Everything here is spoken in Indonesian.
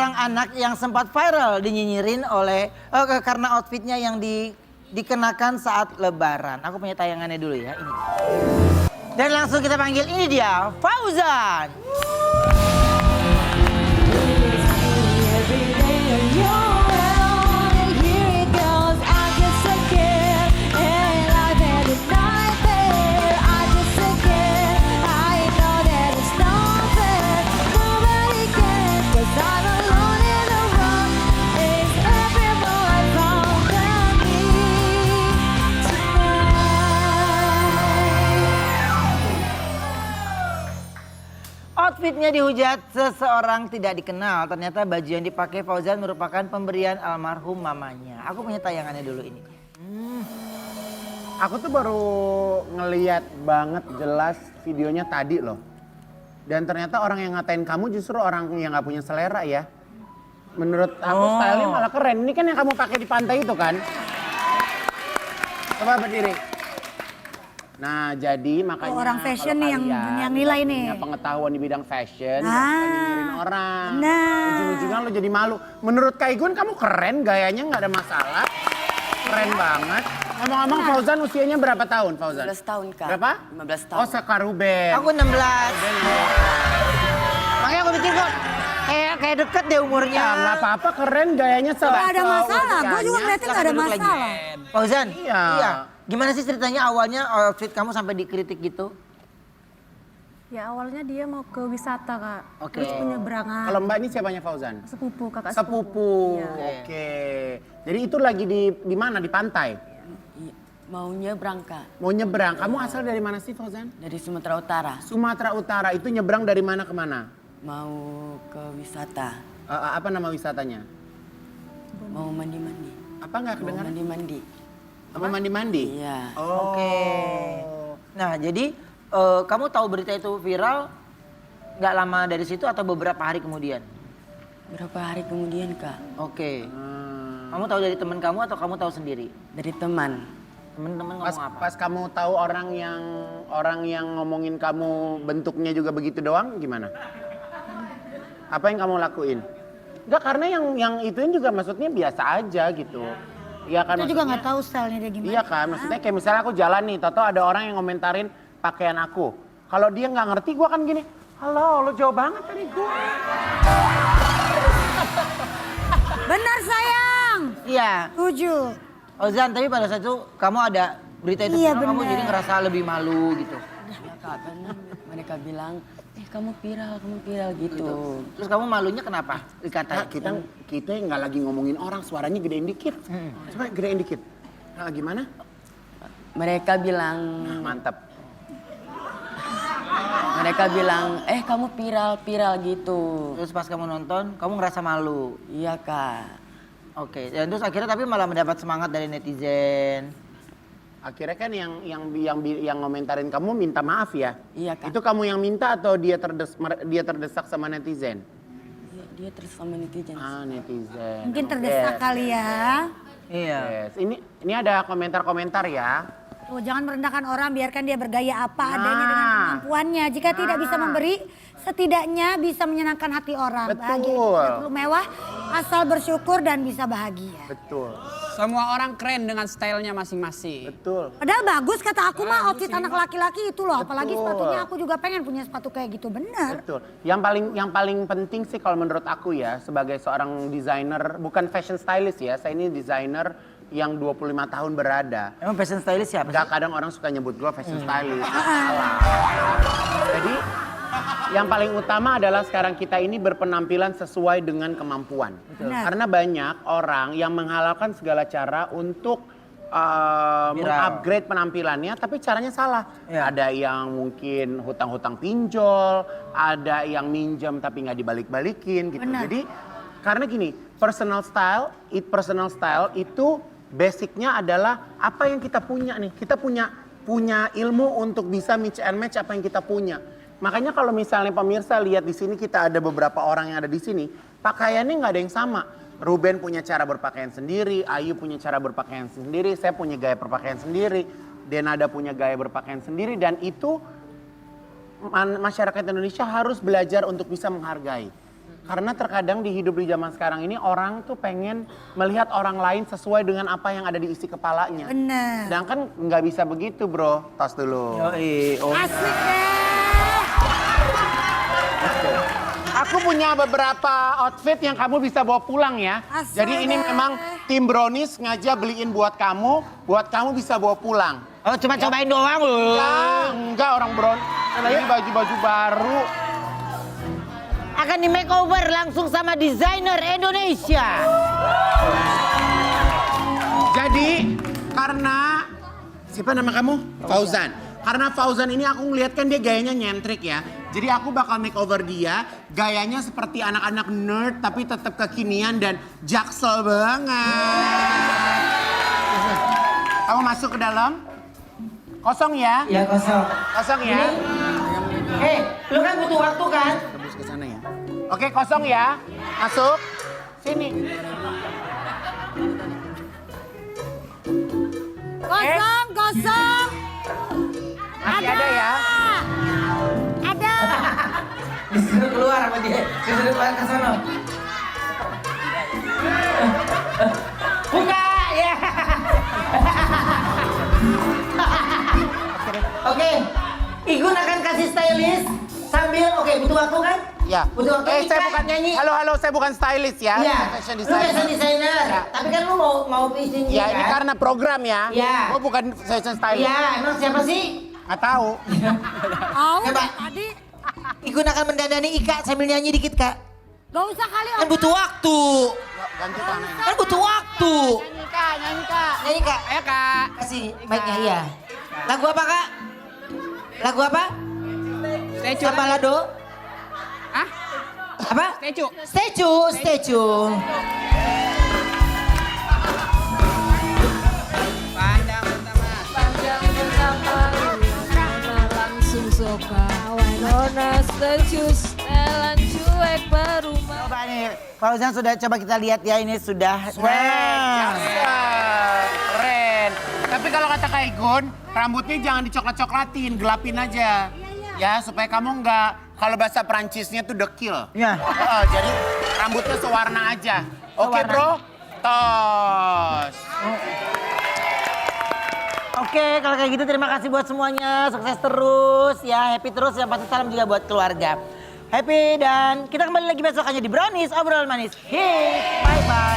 seorang anak yang sempat viral dinyinyirin oleh karena outfitnya yang dikenakan saat lebaran. Aku punya tayangannya dulu ya, ini. Dan langsung kita panggil, ini dia Fauzan. Outfitnya dihujat seseorang tidak dikenal. Ternyata baju yang dipakai Fauzan merupakan pemberian almarhum mamanya. Aku punya tayangannya dulu ini. Aku tuh baru ngeliat banget jelas videonya tadi loh. Dan ternyata orang yang ngatain kamu justru orang yang gak punya selera ya. Menurut aku stylenya malah keren. Ini kan yang kamu pakai di pantai itu kan? Coba berdiri. Nah jadi makanya orang fashion nih yang nilai nih. Punya pengetahuan di bidang fashion, nyinyirin orang. Nah. Ujung-ujungnya lo jadi malu. Menurut Kak Igun kamu keren, gayanya nggak ada masalah. Keren banget. Ngomong-ngomong Fauzan usianya berapa tahun Fauzan? 15 tahun Kak. Berapa? 15 tahun. Oh sekaruben. Aku 16. Makanya aku pikir kok kayak deket deh umurnya. Ya nggak apa-apa, keren gayanya. Gak ada masalah, gue juga ngeliatnya gak ada masalah. Fauzan, Iya. Gimana sih ceritanya awalnya outfit kamu sampai dikritik gitu? Ya awalnya dia mau ke wisata Kak, Oke. terus penyeberangan. Kalau Mbak ini siapanya Fauzan? Sepupu, kakak Sepupu. Iya. Oke. Jadi itu lagi di mana? Di pantai? Iya, mau nyebrang Kak Mau nyebrang. Kamu asal dari mana sih Fauzan? dari Sumatera Utara. Sumatera Utara. Itu nyebrang dari mana ke mana? Mau ke wisata, Apa nama wisatanya? mau mandi-mandi. Apa nggak Mau kedengaran? mandi-mandi. Apa mandi-mandi? Iya. Oh. Oke. Nah jadi kamu tahu berita itu viral nggak lama dari situ atau beberapa hari kemudian? Berapa hari kemudian Kak? Oke. Hmm. Kamu tahu dari teman kamu atau kamu tahu sendiri? Dari teman. Temen-temen Pas, ngomong apa? pas kamu tahu orang yang ngomongin kamu bentuknya juga begitu doang, gimana? Apa yang kamu lakuin? Enggak, karena yang ituin juga maksudnya biasa aja gitu. Iya kan? Kita juga maksudnya- gak tahu stylenya dia gimana. Iya kan, maksudnya kayak misalnya aku jalan nih, tau ada orang yang komentarin pakaian aku. Kalau dia nggak ngerti, gue kan gini, halo, lo jauh banget dari gue. Benar sayang. Iya. Tujuh. Fauzan, tapi pada saat itu kamu ada berita itu Iya, viral, kamu bener. jadi ngerasa lebih malu gitu. Ya Kak, karena mereka bilang, kamu viral gitu. Terus kamu malunya kenapa Nah, dikatain? kita nggak lagi ngomongin orang, suaranya gedein dikit. Coba gedein dikit. Nah, gimana? Mereka bilang, Mantap. kamu viral gitu. Terus pas kamu nonton, kamu ngerasa malu. Iya Kak. Oke, dan terus akhirnya tapi malah mendapat semangat dari netizen. Akhirnya kan yang ngomentarin kamu minta maaf ya? Iya Kak. Itu kamu yang minta atau dia terdesak sama netizen? Dia terus sama netizen. Ah, netizen. Mungkin terdesak kali ya. Iya. Yes. Ini ada komentar-komentar ya. Tuh, jangan merendahkan orang, biarkan dia bergaya apa adanya dengan kemampuannya. Jika tidak bisa memberi, setidaknya bisa menyenangkan hati orang. Betul. Bahagia itu tidak perlu mewah, asal bersyukur dan bisa bahagia. Betul. Semua orang keren dengan stylenya masing-masing. Betul. Padahal bagus kata aku mah outfit anak laki-laki itu loh. Apalagi Betul. sepatunya aku juga pengen punya sepatu kayak gitu, bener. Betul. Yang paling penting sih kalau menurut aku ya sebagai seorang desainer, bukan fashion stylist ya, saya ini desainer yang 25 tahun berada. Emang fashion stylist siapa sih? Enggak, kadang orang suka nyebut gue fashion stylist. Salah. Jadi yang paling utama adalah sekarang kita ini berpenampilan sesuai dengan kemampuan. Benar. Karena banyak orang yang menghalalkan segala cara untuk mengupgrade penampilannya, tapi caranya salah. Ya. Ada yang mungkin hutang-hutang pinjol, ada yang minjem tapi nggak dibalik-balikin gitu. Benar. Jadi karena gini, personal style itu basicnya adalah apa yang kita punya nih. Kita punya ilmu untuk bisa mix and match apa yang kita punya. Makanya kalau misalnya pemirsa lihat di sini kita ada beberapa orang yang ada di sini, pakaiannya nggak ada yang sama. Ruben punya cara berpakaian sendiri, Ayu punya cara berpakaian sendiri, saya punya gaya berpakaian sendiri, Denada punya gaya berpakaian sendiri, dan itu masyarakat Indonesia harus belajar untuk bisa menghargai. Karena terkadang di hidup di zaman sekarang ini orang tuh pengen melihat orang lain sesuai dengan apa yang ada di isi kepalanya. Bener. Sedangkan nggak bisa begitu bro. Tos dulu. Yoi, oh. Asik deh. Aku punya beberapa outfit yang kamu bisa bawa pulang ya. Asal Jadi ini deh. memang tim Brownies sengaja beliin buat kamu bisa bawa pulang. Oh cuma cobain doang loh. Enggak orang Brownies. Ini baju-baju baru. Akan di makeover langsung sama desainer Indonesia. Jadi karena siapa nama kamu? Fauzan. Karena Fauzan ini aku ngeliat kan dia gayanya nyentrik ya. Jadi aku bakal makeover dia. Gayanya seperti anak-anak nerd tapi tetap kekinian dan jaksel banget. Kamu masuk ke dalam. Kosong ya? Ya kosong. Kosong ya? Lu kan butuh waktu kan? Tembus ke sana ya. Oke, kosong ya. Masuk. Sini. Kosong, kosong. Masih ada ya? Ada. Disuruh keluar sama dia. Disuruh keluar ke sana. Buka ya. Oke. Igun akan kasih stylist sambil butuh waktu kan? Ya. Butuh waktu saya Ika bukan nyanyi. Halo, saya bukan stylist ya. Iya. Fashion Lu designer. fashion designer. Ya. Tapi kan lu mau pitching Ya, kan? ini karena program ya. Iya. Oh, bukan fashion stylist. Iya, emang siapa sih? Nggak tahu. Oh, Coba. tadi Igun akan mendandani Ika sambil nyanyi dikit kak. gak usah kali Kan butuh waktu. Yuk, ganti tangannya. Kan butuh waktu. Nyanyi kak, nyanyi kak. Nyanyi kak. Ayo kak. Kasih mic-nya iya. Lagu apa kak? Lagu apa? Statue. Apa Lado? Hah? Apa? Statue. Statue. Pandang pertama. Panjang pertama karena langsung soka Nona stecius Nelan cuek berumah. Coba nih, Fauzan sudah coba kita lihat ya ini sudah. Nah. Keren. Tapi kalau kata Kak Igun, rambutnya jangan dicoklat-coklatin, gelapin aja. Ya, supaya kamu nggak, kalau bahasa Perancisnya tuh dekil. Ya. Jadi rambutnya sewarna aja. Oke Sewarna. bro? Tos. Oke, kalau kayak gitu terima kasih buat semuanya. Sukses terus ya, happy terus. Yang pasti salam juga buat keluarga. Happy dan kita kembali lagi besok hanya di Brownies Obrolan Manis. Hits. Bye bye.